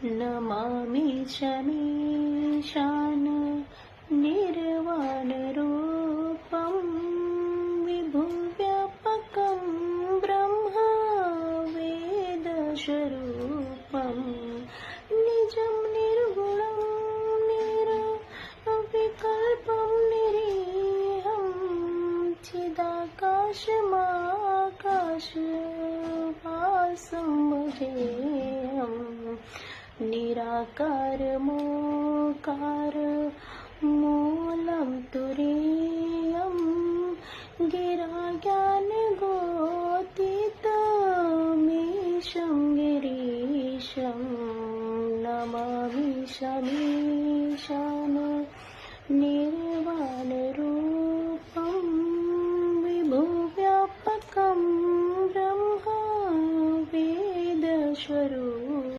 नमामि शमीशान निर्वाणरूपं विभुव्यापकं ब्रह्म वेदस्वरूपं निजं निर्गुणं निरविकल्पं निरीहं चिदाकाशमाकाशवासं भजेऽहम् निराकार मोकार मूलं तुरीयं गिराज्ञानगोतीतमीशं गिरीशं नमामि शमीशान